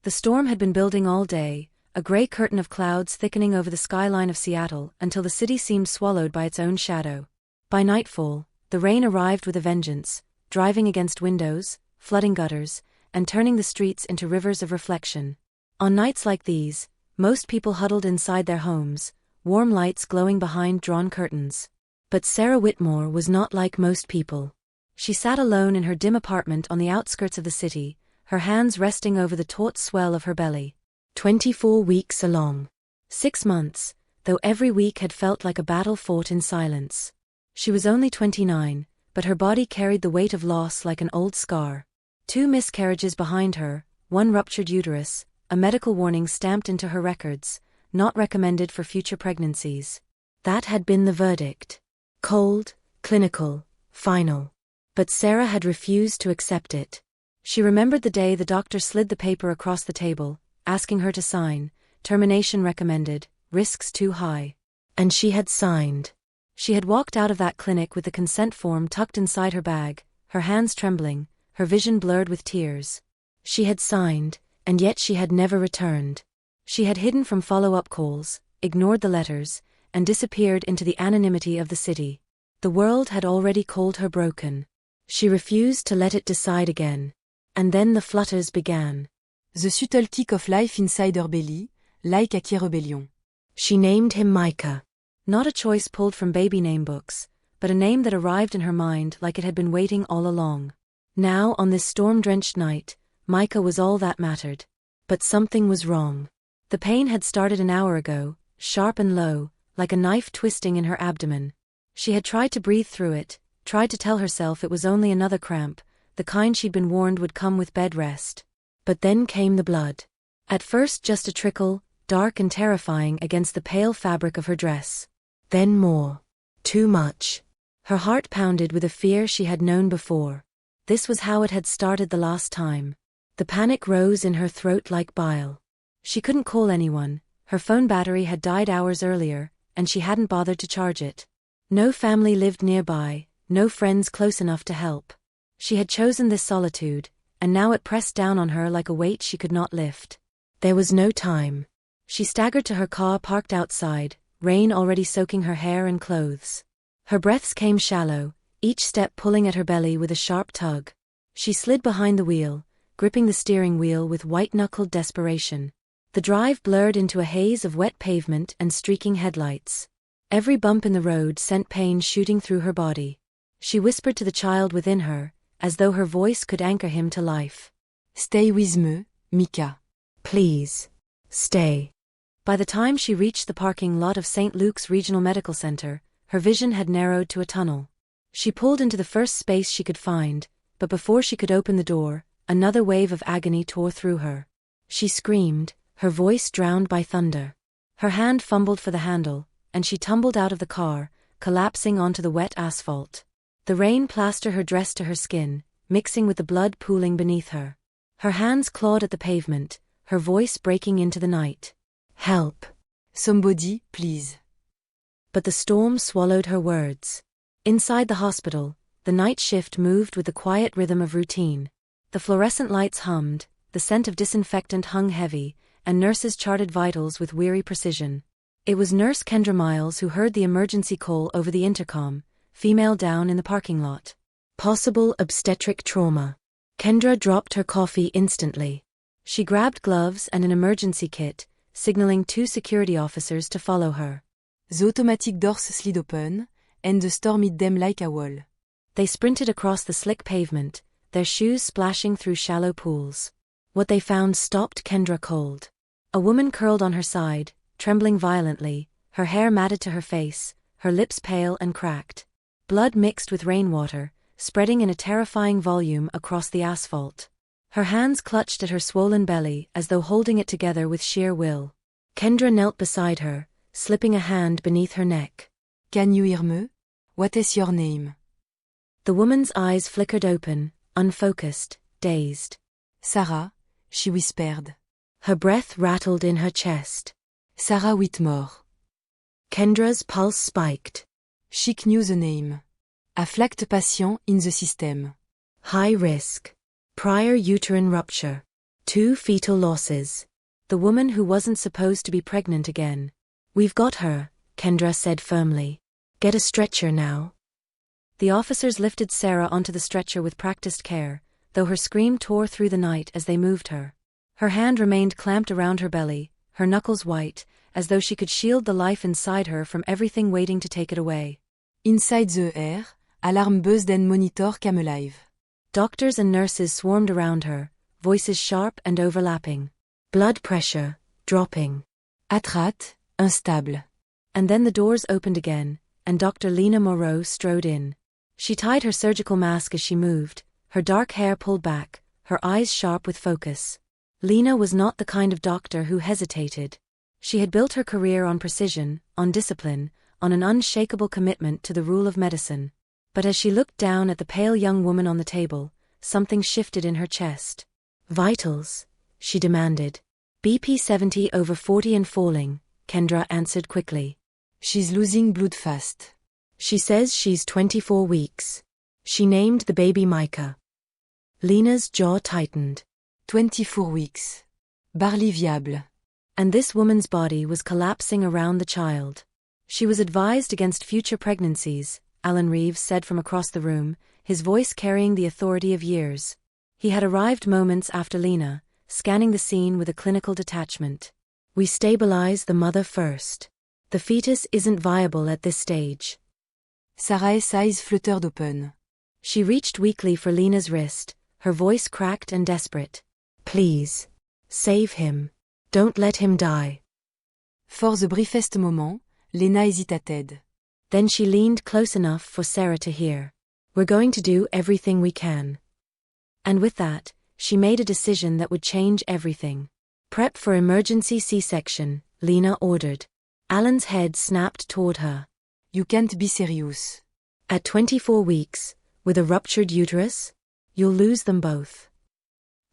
The storm had been building all day, a gray curtain of clouds thickening over the skyline of Seattle until the city seemed swallowed by its own shadow. By nightfall, the rain arrived with a vengeance, driving against windows, flooding gutters, and turning the streets into rivers of reflection. On nights like these, most people huddled inside their homes, warm lights glowing behind drawn curtains. But Sarah Whitmore was not like most people. She sat alone in her dim apartment on the outskirts of the city, her hands resting over the taut swell of her belly. 24 weeks along. 6 months, though every week had felt like a battle fought in silence. She was only 29, but her body carried the weight of loss like an old scar. 2 miscarriages behind her, 1 ruptured uterus, a medical warning stamped into her records, not recommended for future pregnancies. That had been the verdict. Cold, clinical, final. But Sarah had refused to accept it. She remembered the day the doctor slid the paper across the table, asking her to sign, termination recommended, risks too high. And she had signed. She had walked out of that clinic with the consent form tucked inside her bag, her hands trembling, her vision blurred with tears. She had signed, and yet she had never returned. She had hidden from follow-up calls, ignored the letters, and disappeared into the anonymity of the city. The world had already called her broken. She refused to let it decide again. And then the flutters began. The subtle tick of life inside her belly, like a key rebellion. She named him Micah. Not a choice pulled from baby name books, but a name that arrived in her mind like it had been waiting all along. Now, on this storm-drenched night, Micah was all that mattered. But something was wrong. The pain had started an hour ago, sharp and low, like a knife twisting in her abdomen. She had tried to breathe through it, tried to tell herself it was only another cramp, the kind she'd been warned would come with bed rest. But then came the blood. At first just a trickle, dark and terrifying against the pale fabric of her dress. Then more. Too much. Her heart pounded with a fear she had known before. This was how it had started the last time. The panic rose in her throat like bile. She couldn't call anyone, her phone battery had died hours earlier, and she hadn't bothered to charge it. No family lived nearby, no friends close enough to help. She had chosen this solitude, and now it pressed down on her like a weight she could not lift. There was no time. She staggered to her car parked outside, rain already soaking her hair and clothes. Her breaths came shallow, each step pulling at her belly with a sharp tug. She slid behind the wheel, gripping the steering wheel with white-knuckled desperation. The drive blurred into a haze of wet pavement and streaking headlights. Every bump in the road sent pain shooting through her body. She whispered to the child within her, as though her voice could anchor him to life. Stay with me, Micah. Please. Stay. By the time she reached the parking lot of St. Luke's Regional Medical Center, her vision had narrowed to a tunnel. She pulled into the first space she could find, but before she could open the door, another wave of agony tore through her. She screamed, her voice drowned by thunder. Her hand fumbled for the handle, and she tumbled out of the car, collapsing onto the wet asphalt. The rain plastered her dress to her skin, mixing with the blood pooling beneath her. Her hands clawed at the pavement, her voice breaking into the night. Help. Somebody, please. But the storm swallowed her words. Inside the hospital, the night shift moved with the quiet rhythm of routine. The fluorescent lights hummed, the scent of disinfectant hung heavy, and nurses charted vitals with weary precision. It was Nurse Kendra Miles who heard the emergency call over the intercom, female down in the parking lot. Possible obstetric trauma. Kendra dropped her coffee instantly. She grabbed gloves and an emergency kit, signaling 2 security officers to follow her. The automatic doors slid open, and the storm hit them like a wall. They sprinted across the slick pavement, their shoes splashing through shallow pools. What they found stopped Kendra cold. A woman curled on her side, trembling violently, her hair matted to her face, her lips pale and cracked. Blood mixed with rainwater, spreading in a terrifying volume across the asphalt. Her hands clutched at her swollen belly as though holding it together with sheer will. Kendra knelt beside her, slipping a hand beneath her neck. Can you hear me? What is your name? The woman's eyes flickered open, unfocused, dazed. Sarah, she whispered. Her breath rattled in her chest. Sarah Whitmore. Kendra's pulse spiked. She knew the name. A flagged patient in the system. High risk. Prior uterine rupture. 2 fetal losses. The woman who wasn't supposed to be pregnant again. We've got her, Kendra said firmly. Get a stretcher now. The officers lifted Sarah onto the stretcher with practiced care, though her scream tore through the night as they moved her. Her hand remained clamped around her belly, her knuckles white, as though she could shield the life inside her from everything waiting to take it away. Inside the air, alarm buzzed and monitor came alive. Doctors and nurses swarmed around her, voices sharp and overlapping. Blood pressure, dropping. At rate, unstable. And then the doors opened again, and Dr. Lena Moreau strode in. She tied her surgical mask as she moved, her dark hair pulled back, her eyes sharp with focus. Lena was not the kind of doctor who hesitated. She had built her career on precision, on discipline, on an unshakable commitment to the rule of medicine. But as she looked down at the pale young woman on the table, something shifted in her chest. Vitals, she demanded. BP 70 over 40 and falling, Kendra answered quickly. She's losing blood fast. She says she's 24 weeks. She named the baby Micah. Lena's jaw tightened. 24 weeks. Barely viable. And this woman's body was collapsing around the child. She was advised against future pregnancies, Alan Reeves said from across the room, his voice carrying the authority of years. He had arrived moments after Lena, scanning the scene with a clinical detachment. We stabilize the mother first. The fetus isn't viable at this stage. Sarah's eyes fluttered open. She reached weakly for Lena's wrist, her voice cracked and desperate. Please. Save him. Don't let him die. For the briefest moment, Lena hesitated. Then she leaned close enough for Sarah to hear. We're going to do everything we can. And with that, she made a decision that would change everything. Prep for emergency C-section, Lena ordered. Alan's head snapped toward her. You can't be serious. At 24 weeks, with a ruptured uterus? You'll lose them both.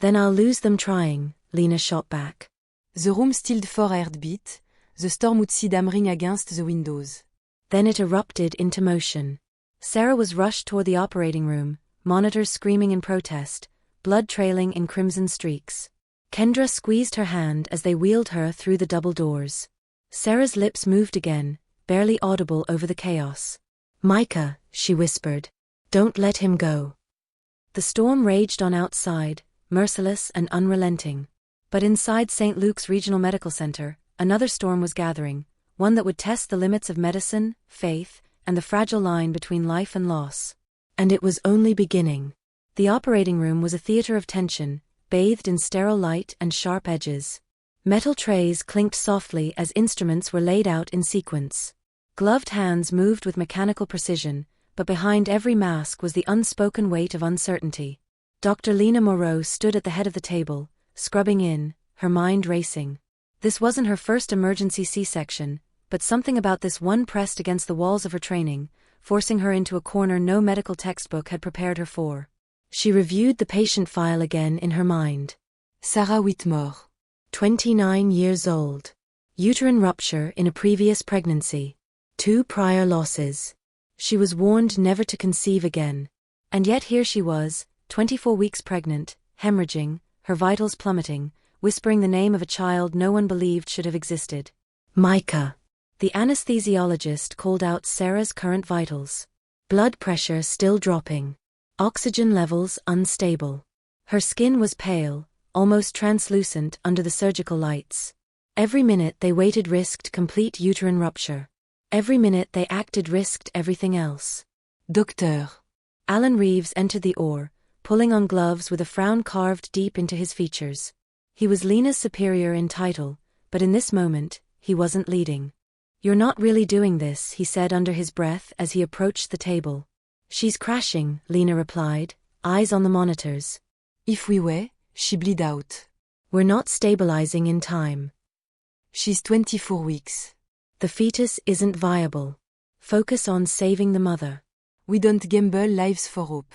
Then I'll lose them trying, Lena shot back. The room stilled for a heartbeat, the storm outside hammering against the windows. Then it erupted into motion. Sarah was rushed toward the operating room, monitors screaming in protest, blood trailing in crimson streaks. Kendra squeezed her hand as they wheeled her through the double doors. Sarah's lips moved again, barely audible over the chaos. Micah, she whispered. Don't let him go. The storm raged on outside, merciless and unrelenting. But inside St. Luke's Regional Medical Center, another storm was gathering, one that would test the limits of medicine, faith, and the fragile line between life and loss. And it was only beginning. The operating room was a theater of tension, bathed in sterile light and sharp edges. Metal trays clinked softly as instruments were laid out in sequence. Gloved hands moved with mechanical precision, but behind every mask was the unspoken weight of uncertainty. Dr. Lena Moreau stood at the head of the table, scrubbing in, her mind racing. This wasn't her first emergency C-section, but something about this one pressed against the walls of her training, forcing her into a corner no medical textbook had prepared her for. She reviewed the patient file again in her mind. Sarah Whitmore. 29 years old. Uterine rupture in a previous pregnancy. 2 prior losses. She was warned never to conceive again. And yet here she was, 24 weeks pregnant, hemorrhaging, her vitals plummeting, whispering the name of a child no one believed should have existed. Micah. The anesthesiologist called out Sarah's current vitals. Blood pressure still dropping. Oxygen levels unstable. Her skin was pale, almost translucent under the surgical lights. Every minute they waited risked complete uterine rupture. Every minute they acted risked everything else. Doctor. Alan Reeves entered the OR, pulling on gloves with a frown carved deep into his features. He was Lena's superior in title, but in this moment, he wasn't leading. You're not really doing this, he said under his breath as he approached the table. She's crashing, Lena replied, eyes on the monitors. If we were, she bleed out. We're not stabilizing in time. She's 24 weeks. The fetus isn't viable. Focus on saving the mother. We don't gamble lives for hope.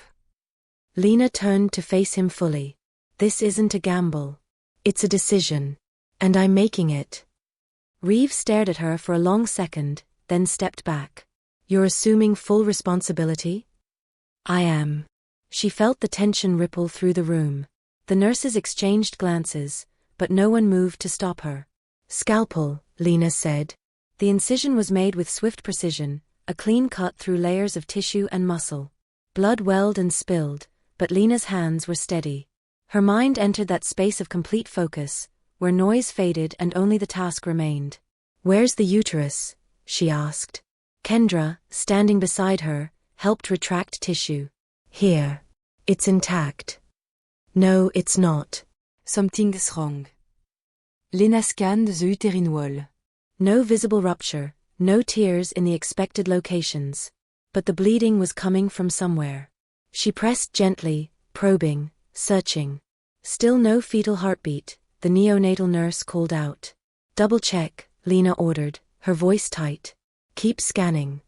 Lena turned to face him fully. This isn't a gamble. It's a decision. And I'm making it. Reeves stared at her for a long second, then stepped back. You're assuming full responsibility? I am. She felt the tension ripple through the room. The nurses exchanged glances, but no one moved to stop her. Scalpel, Lena said. The incision was made with swift precision, a clean cut through layers of tissue and muscle. Blood welled and spilled, but Lena's hands were steady. Her mind entered that space of complete focus, where noise faded and only the task remained. "Where's the uterus?" she asked. Kendra, standing beside her, helped retract tissue. "Here. It's intact." "No, it's not." Something's wrong. Lena scanned the uterine wall. No visible rupture, no tears in the expected locations. But the bleeding was coming from somewhere. She pressed gently, probing, searching. Still no fetal heartbeat, the neonatal nurse called out. "Double check," Lena ordered, her voice tight. "Keep scanning."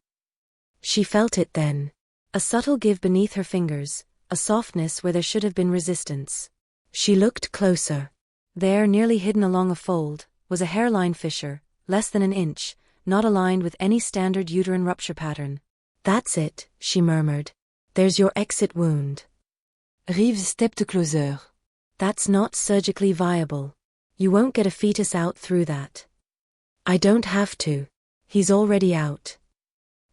She felt it then. A subtle give beneath her fingers, a softness where there should have been resistance. She looked closer. There, nearly hidden along a fold, was a hairline fissure, less than an inch, not aligned with any standard uterine rupture pattern. "That's it," she murmured. "There's your exit wound." Reeves stepped closer. "That's not surgically viable. You won't get a fetus out through that." "I don't have to. He's already out."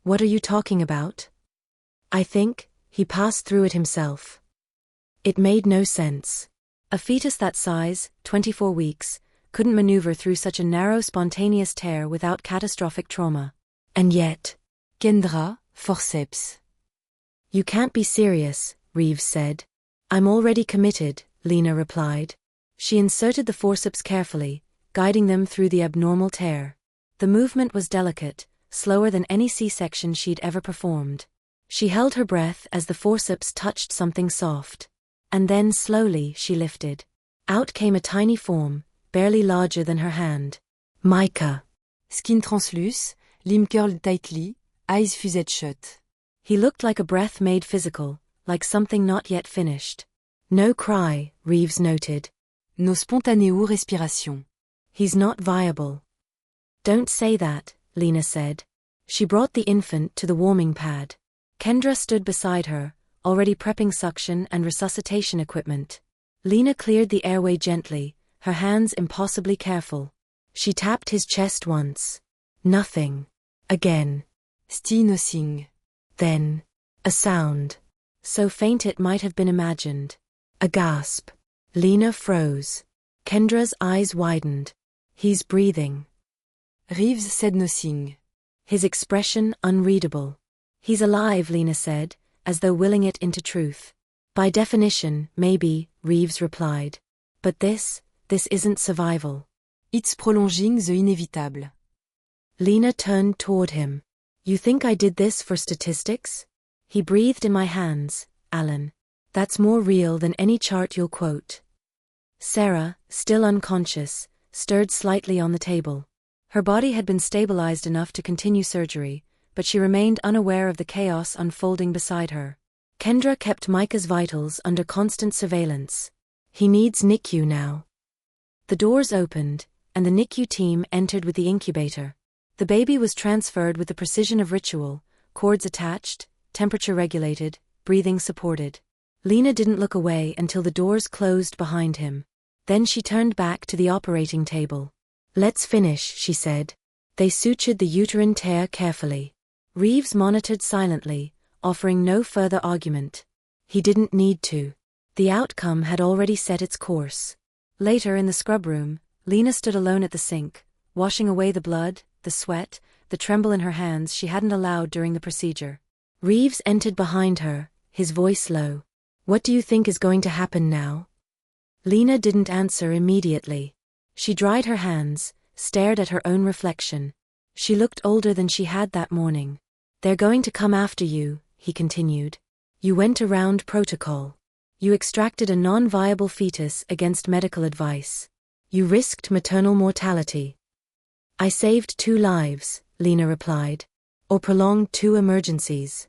"What are you talking about?" "I think he passed through it himself." It made no sense. A fetus that size, 24 weeks, couldn't maneuver through such a narrow spontaneous tear without catastrophic trauma. And yet, Kendra, forceps. "You can't be serious," Reeves said. "I'm already committed," Lena replied. She inserted the forceps carefully, guiding them through the abnormal tear. The movement was delicate, slower than any C-section she'd ever performed. She held her breath as the forceps touched something soft. And then slowly she lifted. Out came a tiny form, barely larger than her hand. Micah. Skin transluce, limbs curled tightly, eyes fused shut. He looked like a breath made physical, like something not yet finished. "No cry," Reeves noted. No spontanéo respiration. "He's not viable." "Don't say that," Lena said. She brought the infant to the warming pad. Kendra stood beside her, already prepping suction and resuscitation equipment. Lena cleared the airway gently, her hands impossibly careful. She tapped his chest once. Nothing. Again. Still nothing. Then. A sound. So faint it might have been imagined. A gasp. Lena froze. Kendra's eyes widened. "He's breathing." Reeves said nothing. His expression unreadable. "He's alive," Lena said, as though willing it into truth. "By definition, maybe," Reeves replied. "But this isn't survival." It's prolonging the inévitable. Lena turned toward him. "You think I did this for statistics?" "He breathed in my hands, Alan. That's more real than any chart you'll quote." Sarah, still unconscious, stirred slightly on the table. Her body had been stabilized enough to continue surgery, but she remained unaware of the chaos unfolding beside her. Kendra kept Micah's vitals under constant surveillance. "He needs NICU now." The doors opened, and the NICU team entered with the incubator. The baby was transferred with the precision of ritual, cords attached, temperature regulated, breathing supported. Lena didn't look away until the doors closed behind him. Then she turned back to the operating table. "Let's finish," she said. They sutured the uterine tear carefully. Reeves monitored silently, offering no further argument. He didn't need to. The outcome had already set its course. Later in the scrub room, Lena stood alone at the sink, washing away the blood, the sweat, the tremble in her hands she hadn't allowed during the procedure. Reeves entered behind her, his voice low. "What do you think is going to happen now?" Lena didn't answer immediately. She dried her hands, stared at her own reflection. She looked older than she had that morning. "They're going to come after you," he continued. "You went around protocol. You extracted a non-viable fetus against medical advice. You risked maternal mortality." "I saved 2 lives," Lena replied. "Or prolonged 2 emergencies."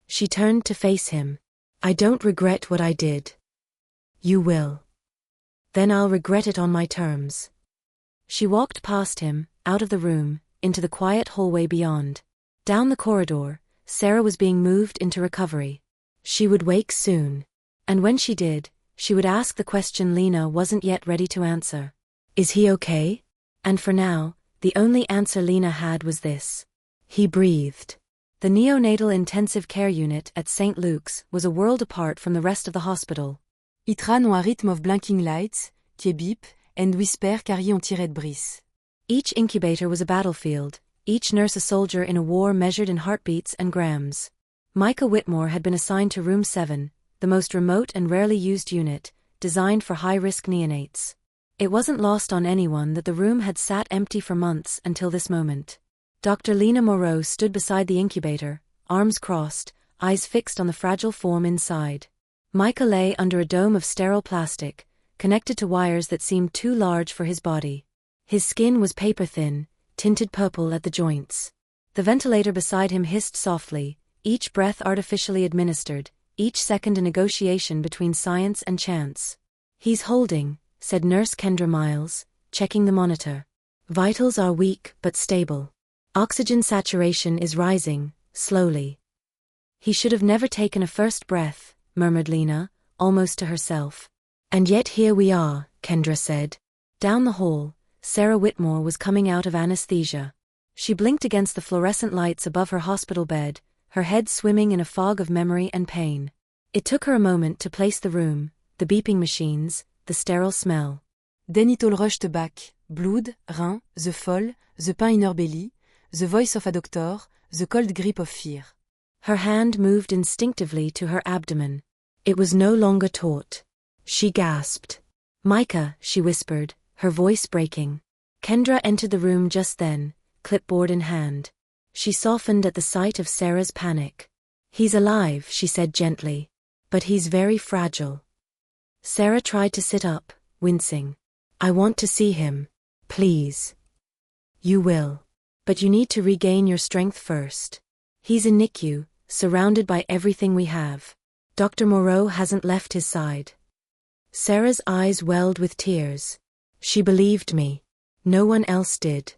She turned to face him. "I don't regret what I did." "You will." "Then I'll regret it on my terms." She walked past him, out of the room, into the quiet hallway beyond. Down the corridor, Sarah was being moved into recovery. She would wake soon. And when she did, She would ask the question Lena wasn't yet ready to answer. Is he okay? And for now, the only answer Lena had was this. He breathed. The neonatal intensive care unit at St. Luke's was a world apart from the rest of the hospital. It ran on a rhythm of blinking lights, qui bip, and whisper carry on tiré de brise. Each incubator was a battlefield, each nurse a soldier in a war measured in heartbeats and grams. Micah Whitmore had been assigned to Room 7, the most remote and rarely used unit, designed for high-risk neonates. It wasn't lost on anyone that the room had sat empty for months until this moment. Dr. Lena Moreau stood beside the incubator, arms crossed, eyes fixed on the fragile form inside. Micah lay under a dome of sterile plastic, connected to wires that seemed too large for his body. His skin was paper-thin, tinted purple at the joints. The ventilator beside him hissed softly, each breath artificially administered, each second a negotiation between science and chance. He's holding, said Nurse Kendra Miles, checking the monitor. Vitals are weak but stable. Oxygen saturation is rising, slowly. He should have never taken a first breath, murmured Lena, almost to herself. And yet here we are, Kendra said. Down the hall, Sarah Whitmore was coming out of anesthesia. She blinked against the fluorescent lights above her hospital bed, her head swimming in a fog of memory and pain. It took her a moment to place the room, the beeping machines, the sterile smell. Then it all rushed back, blood, rein, the fall, the pain in her belly, the voice of a doctor, the cold grip of fear. Her hand moved instinctively to her abdomen. It was no longer taut. She gasped. Micah, she whispered, her voice breaking. Kendra entered the room just then, clipboard in hand. She softened at the sight of Sarah's panic. He's alive, she said gently. But he's very fragile. Sarah tried to sit up, wincing. I want to see him. Please. You will. But you need to regain your strength first. He's in NICU, surrounded by everything we have. Dr. Moreau hasn't left his side. Sarah's eyes welled with tears. She believed me. No one else did.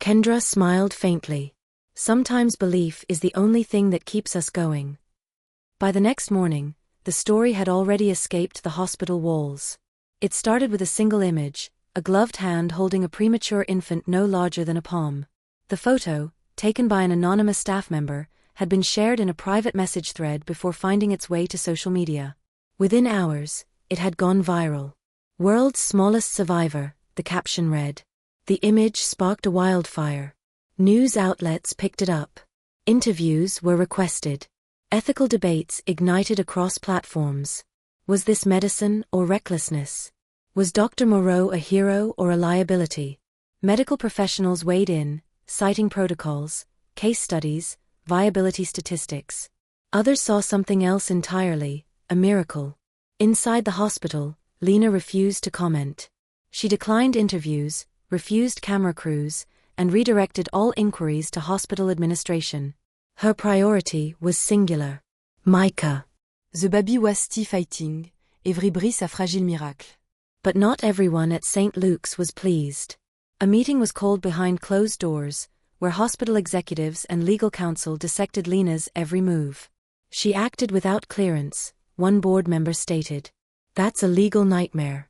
Kendra smiled faintly. Sometimes belief is the only thing that keeps us going. By the next morning, the story had already escaped the hospital walls. It started with a single image, a gloved hand holding a premature infant no larger than a palm. The photo, taken by an anonymous staff member, had been shared in a private message thread before finding its way to social media. Within hours, it had gone viral. World's smallest survivor, the caption read. The image sparked a wildfire. News outlets picked it up. Interviews were requested. Ethical debates ignited across platforms. Was this medicine or recklessness? Was Dr. Moreau a hero or a liability? Medical professionals weighed in, citing protocols, case studies, viability statistics. Others saw something else entirely, a miracle. Inside the hospital, Lena refused to comment. She declined interviews, refused camera crews, and redirected all inquiries to hospital administration. Her priority was singular. Micah. The baby was still fighting, every breath a fragile miracle. But not everyone at St. Luke's was pleased. A meeting was called behind closed doors, where hospital executives and legal counsel dissected Lena's every move. She acted without clearance, one board member stated. That's a legal nightmare.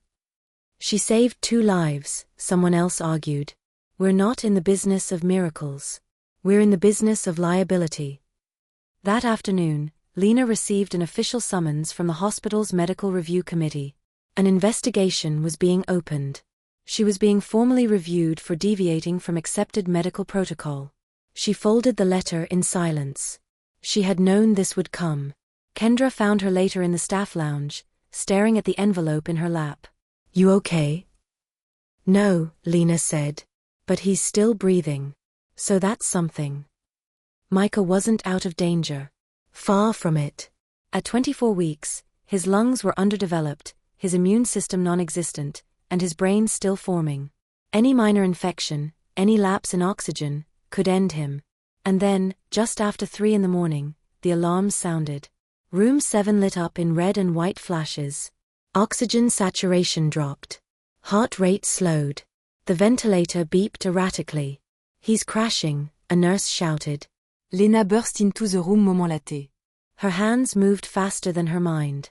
She saved 2 lives, someone else argued. We're not in the business of miracles. We're in the business of liability. That afternoon, Lena received an official summons from the hospital's medical review committee. An investigation was being opened. She was being formally reviewed for deviating from accepted medical protocol. She folded the letter in silence. She had known this would come. Kendra found her later in the staff lounge, staring at the envelope in her lap. You okay? No, Lena said. But he's still breathing. So that's something. Micah wasn't out of danger. Far from it. At 24 weeks, his lungs were underdeveloped, his immune system non-existent, and his brain still forming. Any minor infection, any lapse in oxygen, could end him. And then, just after 3 a.m, the alarms sounded. Room 7 lit up in red and white flashes. Oxygen saturation dropped. Heart rate slowed. The ventilator beeped erratically. He's crashing, a nurse shouted. Lena burst into the room moment laté. Her hands moved faster than her mind.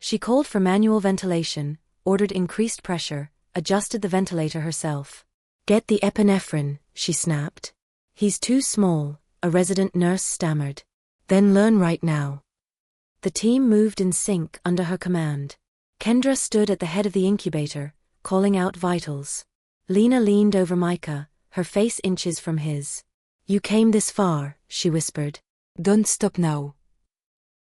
She called for manual ventilation, ordered increased pressure, adjusted the ventilator herself. "Get the epinephrine," she snapped. "He's too small," a resident nurse stammered. "Then learn right now." The team moved in sync under her command. Kendra stood at the head of the incubator, calling out vitals. Lena leaned over Micah, her face inches from his. "You came this far," she whispered. Don't stop now.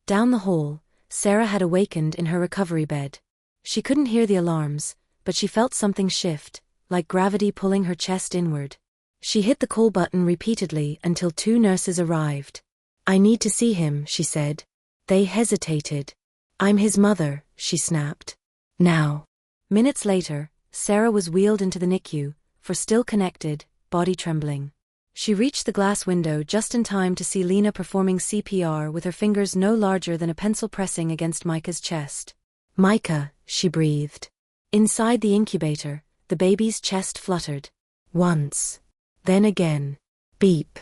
Down the hall, Sarah had awakened in her recovery bed. She couldn't hear the alarms, but she felt something shift, like gravity pulling her chest inward. She hit the call button repeatedly until 2 nurses arrived. "I need to see him," she said. They hesitated. "I'm his mother," she snapped. "Now." Minutes later, Sarah was wheeled into the NICU, for still connected, body trembling. She reached the glass window just in time to see Lena performing CPR with her fingers no larger than a pencil pressing against Micah's chest. "Micah," she breathed. Inside the incubator, the baby's chest fluttered. Once. Then again. Beep.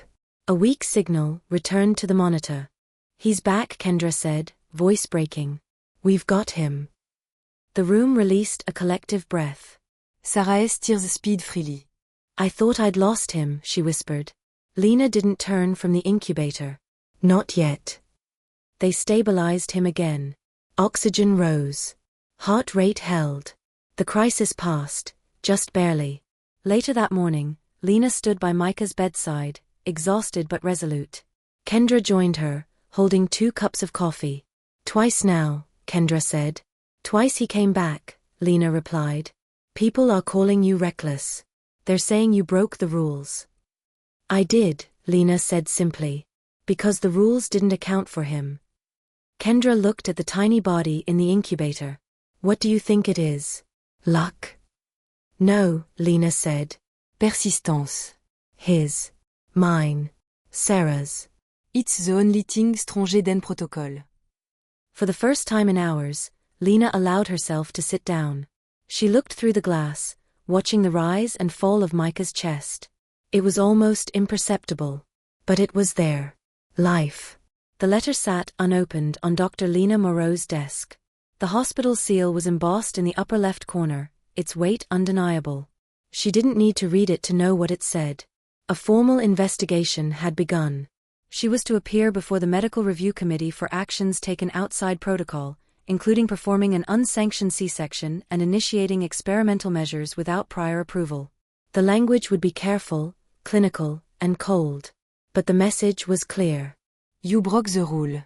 A weak signal returned to the monitor. "He's back," Kendra said, voice breaking. "We've got him." The room released a collective breath. Sarah tires speed freely. "I thought I'd lost him," she whispered. Lena didn't turn from the incubator. "Not yet." They stabilized him again. Oxygen rose. Heart rate held. The crisis passed, just barely. Later that morning, Lena stood by Micah's bedside, exhausted but resolute. Kendra joined her, holding 2 cups of coffee. "Twice now," Kendra said. "Twice he came back," Lena replied. "People are calling you reckless. They're saying you broke the rules." "I did," Lena said simply. "Because the rules didn't account for him." Kendra looked at the tiny body in the incubator. "What do you think it is? Luck?" "No," Lena said. Persistance. "His. Mine. Sarah's." It's the only thing stronger than protocol. For the first time in hours, Lena allowed herself to sit down. She looked through the glass, watching the rise and fall of Micah's chest. It was almost imperceptible. But it was there. Life. The letter sat unopened on Dr. Lena Moreau's desk. The hospital seal was embossed in the upper left corner, its weight undeniable. She didn't need to read it to know what it said. A formal investigation had begun. She was to appear before the Medical Review Committee for actions taken outside protocol, including performing an unsanctioned C-section and initiating experimental measures without prior approval. The language would be careful, clinical, and cold. But the message was clear. You broke the rule.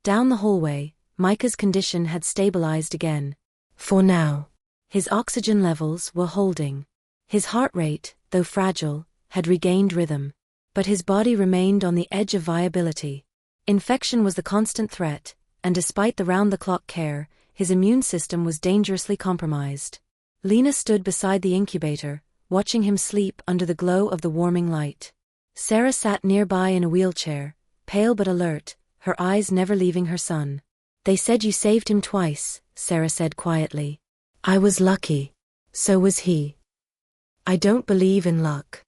Down the hallway, Micah's condition had stabilized again. For now. His oxygen levels were holding. His heart rate, though fragile, had regained rhythm. But his body remained on the edge of viability. Infection was the constant threat, and despite the round-the-clock care, his immune system was dangerously compromised. Lena stood beside the incubator, watching him sleep under the glow of the warming light. Sarah sat nearby in a wheelchair, pale but alert, her eyes never leaving her son. "They said you saved him twice," Sarah said quietly. "I was lucky. So was he." "I don't believe in luck."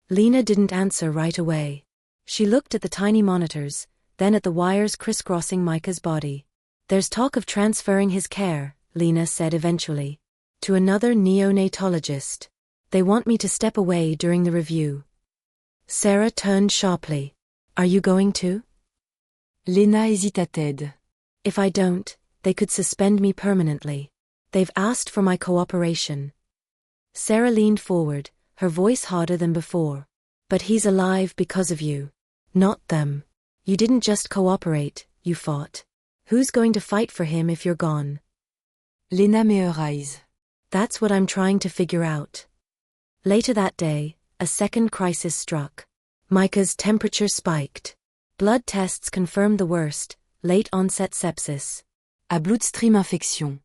Lena didn't answer right away. She looked at the tiny monitors, then at the wires crisscrossing Micah's body. "There's talk of transferring his care," Lena said eventually. "To another neonatologist. They want me to step away during the review." Sarah turned sharply. "Are you going to?" Lena hesitated. "If I don't, they could suspend me permanently. They've asked for my cooperation." Sarah leaned forward, her voice harder than before. "But he's alive because of you. Not them. You didn't just cooperate, you fought. Who's going to fight for him if you're gone?" Lena met her eyes. "That's what I'm trying to figure out." Later that day, a second crisis struck. Micah's temperature spiked. Blood tests confirmed the worst, late-onset sepsis. A bloodstream infection.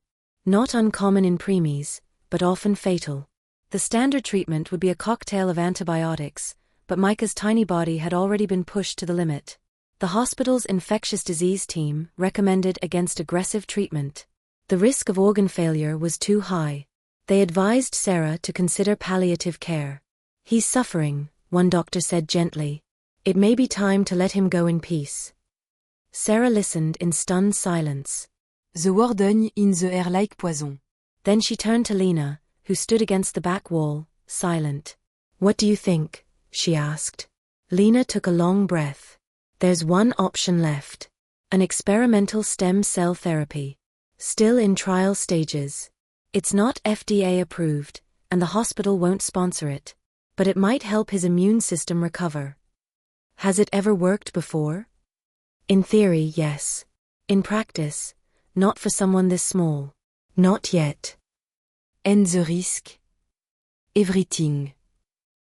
Not uncommon in preemies, but often fatal. The standard treatment would be a cocktail of antibiotics, but Micah's tiny body had already been pushed to the limit. The hospital's infectious disease team recommended against aggressive treatment. The risk of organ failure was too high. They advised Sarah to consider palliative care. "He's suffering," one doctor said gently. "It may be time to let him go in peace." Sarah listened in stunned silence. The warden in the air like poison. Then she turned to Lena, who stood against the back wall, silent. What do you think? She asked. Lena took a long breath. There's one option left. An experimental stem cell therapy. Still in trial stages. It's not FDA approved, and the hospital won't sponsor it. But it might help his immune system recover. Has it ever worked before? In theory, yes. In practice, not for someone this small. Not yet. And the risk? Everything.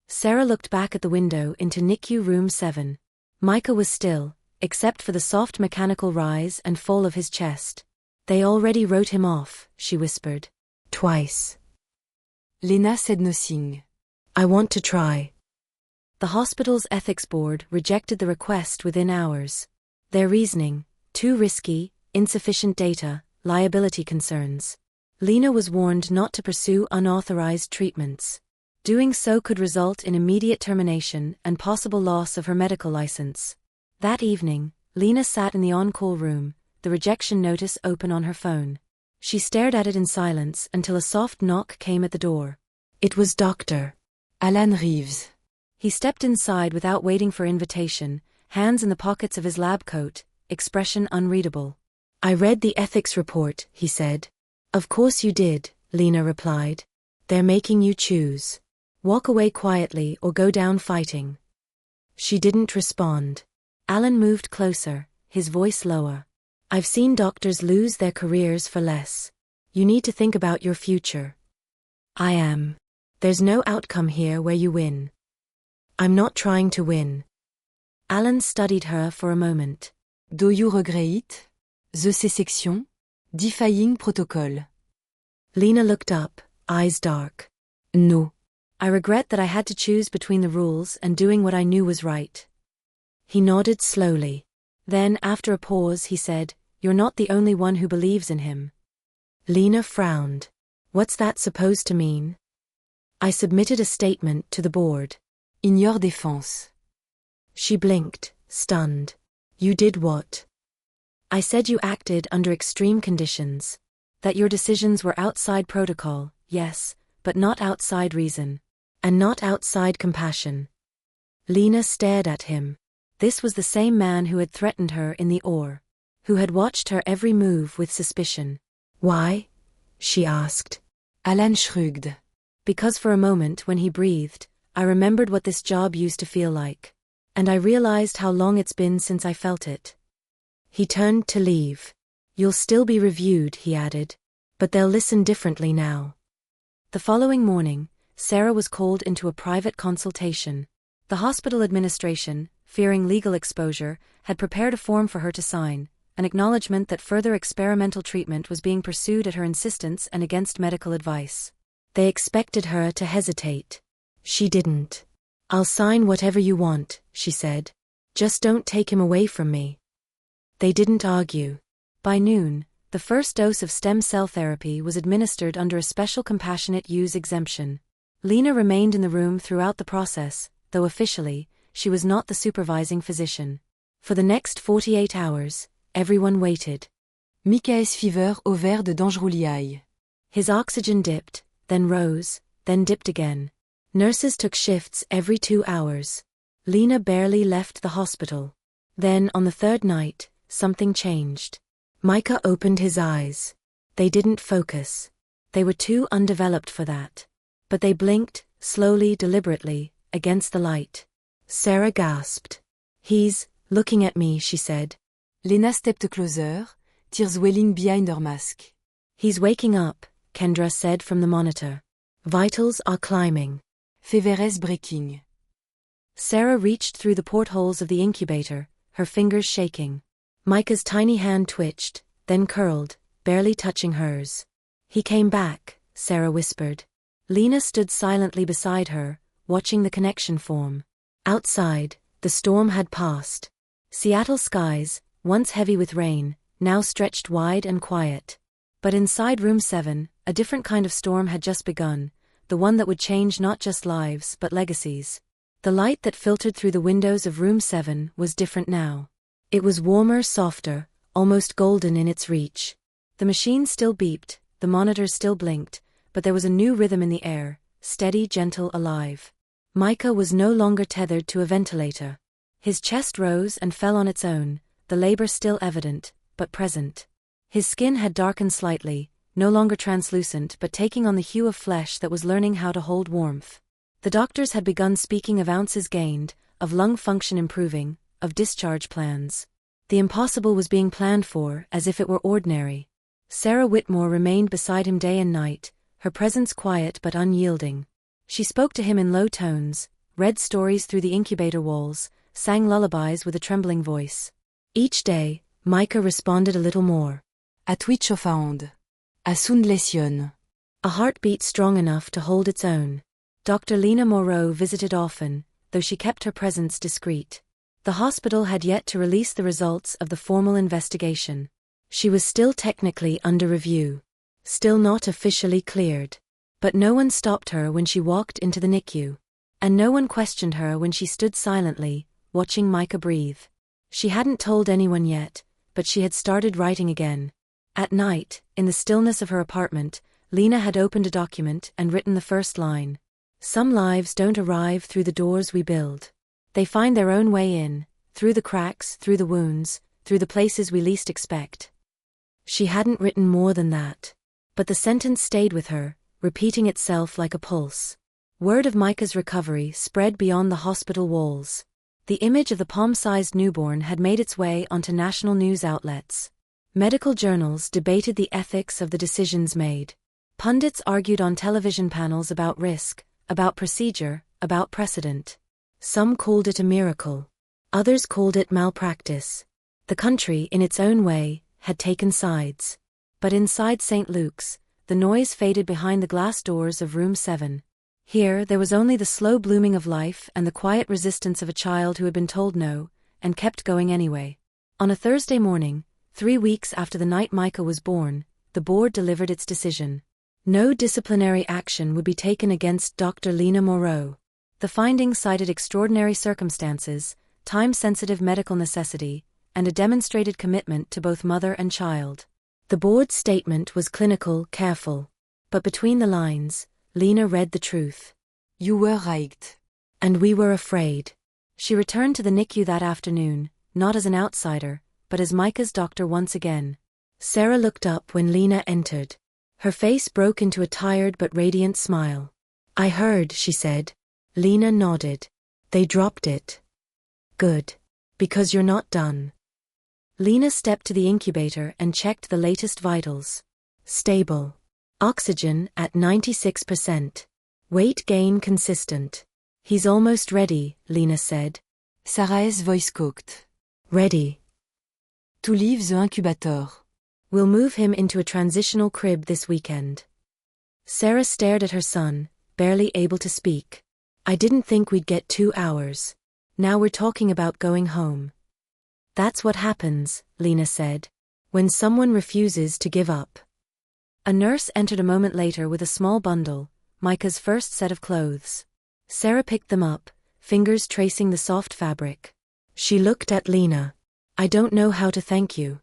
Sarah looked back at the window into NICU room 7. Micah was still, except for the soft mechanical rise and fall of his chest. They already wrote him off, she whispered. Twice. Lena said nothing. I want to try. The hospital's ethics board rejected the request within hours. Their reasoning, too risky, insufficient data, liability concerns. Lena was warned not to pursue unauthorized treatments. Doing so could result in immediate termination and possible loss of her medical license. That evening, Lena sat in the on-call room, the rejection notice open on her phone. She stared at it in silence until a soft knock came at the door. It was Dr. Alan Reeves. He stepped inside without waiting for invitation, hands in the pockets of his lab coat, expression unreadable. I read the ethics report, he said. Of course you did, Lena replied. They're making you choose. Walk away quietly or go down fighting. She didn't respond. Alan moved closer, his voice lower. I've seen doctors lose their careers for less. You need to think about your future. I am. There's no outcome here where you win. I'm not trying to win. Alan studied her for a moment. Do you regret it? The C-section? Defying protocol. Lena looked up, eyes dark. No. I regret that I had to choose between the rules and doing what I knew was right. He nodded slowly. Then, after a pause, he said, You're not the only one who believes in him. Lena frowned. What's that supposed to mean? I submitted a statement to the board. In your defense. She blinked, stunned. You did what? I said you acted under extreme conditions. That your decisions were outside protocol, yes, but not outside reason. And not outside compassion. Lena stared at him. This was the same man who had threatened her in the OR. Who had watched her every move with suspicion. Why? She asked. Alan shrugged. Because for a moment when he breathed, I remembered what this job used to feel like. And I realized how long it's been since I felt it. He turned to leave. You'll still be reviewed, he added. But they'll listen differently now. The following morning, Sarah was called into a private consultation. The hospital administration, fearing legal exposure, had prepared a form for her to sign, an acknowledgement that further experimental treatment was being pursued at her insistence and against medical advice. They expected her to hesitate. She didn't. I'll sign whatever you want, she said. Just don't take him away from me. They didn't argue. By noon, the first dose of stem cell therapy was administered under a special compassionate use exemption. Lena remained in the room throughout the process, though officially, she was not the supervising physician. For the next 48 hours, everyone waited. Micah's fever over de dangerous. His oxygen dipped, then rose, then dipped again. Nurses took shifts every 2 hours. Lena barely left the hospital. Then, on the third night, something changed. Micah opened his eyes. They didn't focus. They were too undeveloped for that. But they blinked, slowly, deliberately, against the light. Sarah gasped. He's looking at me, she said. Lena stepped closer, tears welling behind her mask. He's waking up, Kendra said from the monitor. Vitals are climbing. Feveres breaking. Sarah reached through the portholes of the incubator, her fingers shaking. Micah's tiny hand twitched, then curled, barely touching hers. He came back, Sarah whispered. Lena stood silently beside her, watching the connection form. Outside, the storm had passed. Seattle skies, once heavy with rain, now stretched wide and quiet. But inside room 7, a different kind of storm had just begun, the one that would change not just lives but legacies. The light that filtered through the windows of room 7 was different now. It was warmer, softer, almost golden in its reach. The machine still beeped, the monitors still blinked, but there was a new rhythm in the air, steady, gentle, alive. Micah was no longer tethered to a ventilator. His chest rose and fell on its own, the labor still evident, but present. His skin had darkened slightly, no longer translucent but taking on the hue of flesh that was learning how to hold warmth. The doctors had begun speaking of ounces gained, of lung function improving, of discharge plans. The impossible was being planned for, as if it were ordinary. Sarah Whitmore remained beside him day and night, her presence quiet but unyielding. She spoke to him in low tones, read stories through the incubator walls, sang lullabies with a trembling voice. Each day, Micah responded a little more. À tweet chauffande. À sound lesion. A heartbeat strong enough to hold its own. Dr. Lena Moreau visited often, though she kept her presence discreet. The hospital had yet to release the results of the formal investigation. She was still technically under review. Still not officially cleared. But no one stopped her when she walked into the NICU. And no one questioned her when she stood silently, watching Micah breathe. She hadn't told anyone yet, but she had started writing again. At night, in the stillness of her apartment, Lena had opened a document and written the first line. Some lives don't arrive through the doors we build. They find their own way in, through the cracks, through the wounds, through the places we least expect. She hadn't written more than that. But the sentence stayed with her, repeating itself like a pulse. Word of Micah's recovery spread beyond the hospital walls. The image of the palm-sized newborn had made its way onto national news outlets. Medical journals debated the ethics of the decisions made. Pundits argued on television panels about risk, about procedure, about precedent. Some called it a miracle. Others called it malpractice. The country, in its own way, had taken sides. But inside St. Luke's, the noise faded behind the glass doors of room 7. Here there was only the slow blooming of life and the quiet resistance of a child who had been told no, and kept going anyway. On a Thursday morning, 3 weeks after the night Micah was born, the board delivered its decision. No disciplinary action would be taken against Dr. Lena Moreau. The findings cited extraordinary circumstances, time-sensitive medical necessity, and a demonstrated commitment to both mother and child. The board's statement was clinical, careful. But between the lines, Lena read the truth. You were right. And we were afraid. She returned to the NICU that afternoon, not as an outsider, but as Micah's doctor once again. Sarah looked up when Lena entered. Her face broke into a tired but radiant smile. I heard, she said. Lena nodded. They dropped it. Good. Because you're not done. Lena stepped to the incubator and checked the latest vitals. Stable. Oxygen at 96%. Weight gain consistent. He's almost ready, Lena said. Sarah's voice cooked. Ready. To leave the incubator. We'll move him into a transitional crib this weekend. Sarah stared at her son, barely able to speak. I didn't think we'd get 2 hours. Now we're talking about going home. That's what happens, Lena said, when someone refuses to give up. A nurse entered a moment later with a small bundle, Micah's first set of clothes. Sarah picked them up, fingers tracing the soft fabric. She looked at Lena. I don't know how to thank you.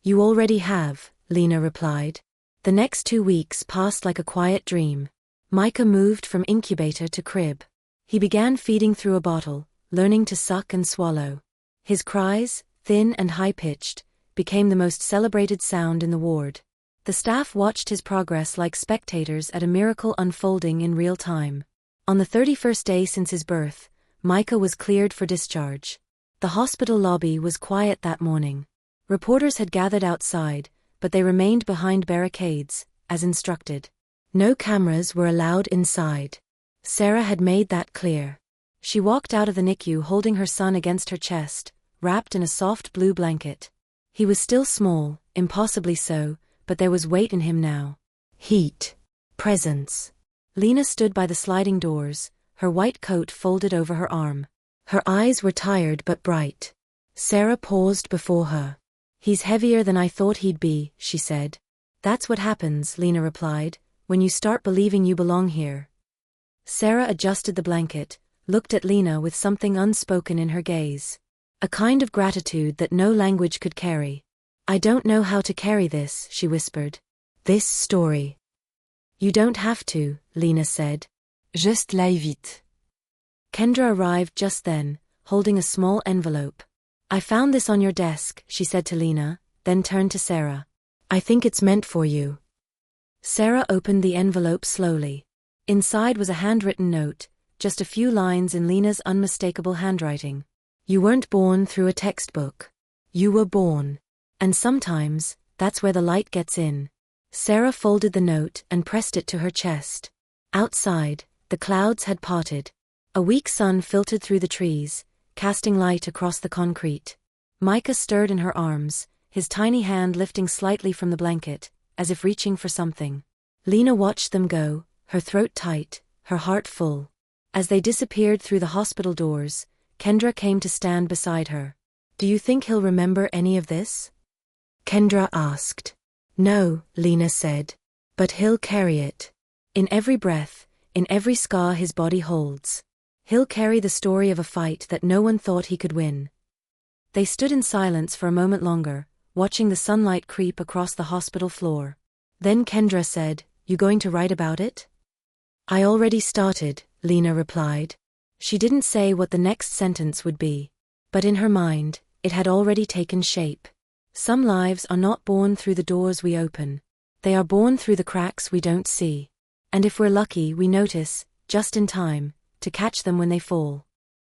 You already have, Lena replied. The next 2 weeks passed like a quiet dream. Micah moved from incubator to crib. He began feeding through a bottle, learning to suck and swallow. His cries, thin and high-pitched, became the most celebrated sound in the ward. The staff watched his progress like spectators at a miracle unfolding in real time. On the 31st day since his birth, Micah was cleared for discharge. The hospital lobby was quiet that morning. Reporters had gathered outside, but they remained behind barricades, as instructed. No cameras were allowed inside. Sarah had made that clear. She walked out of the NICU holding her son against her chest, wrapped in a soft blue blanket. He was still small, impossibly so, but there was weight in him now. Heat. Presence. Lena stood by the sliding doors, her white coat folded over her arm. Her eyes were tired but bright. Sarah paused before her. He's heavier than I thought he'd be, she said. That's what happens, Lena replied, when you start believing you belong here. Sarah adjusted the blanket, looked at Lena with something unspoken in her gaze. A kind of gratitude that no language could carry. I don't know how to carry this, she whispered. This story. You don't have to, Lena said. Juste là vite. Kendra arrived just then, holding a small envelope. I found this on your desk, she said to Lena, then turned to Sarah. I think it's meant for you. Sarah opened the envelope slowly. Inside was a handwritten note, just a few lines in Lena's unmistakable handwriting. You weren't born through a textbook. You were born. And sometimes, that's where the light gets in. Sarah folded the note and pressed it to her chest. Outside, the clouds had parted. A weak sun filtered through the trees, casting light across the concrete. Micah stirred in her arms, his tiny hand lifting slightly from the blanket, as if reaching for something. Lena watched them go, her throat tight, her heart full. As they disappeared through the hospital doors, Kendra came to stand beside her. Do you think he'll remember any of this? Kendra asked. No, Lena said. But he'll carry it. In every breath, in every scar his body holds. He'll carry the story of a fight that no one thought he could win. They stood in silence for a moment longer, watching the sunlight creep across the hospital floor. Then Kendra said, You going to write about it? I already started, Lena replied. She didn't say what the next sentence would be. But in her mind, it had already taken shape. Some lives are not born through the doors we open. They are born through the cracks we don't see. And if we're lucky, we notice, just in time, to catch them when they fall.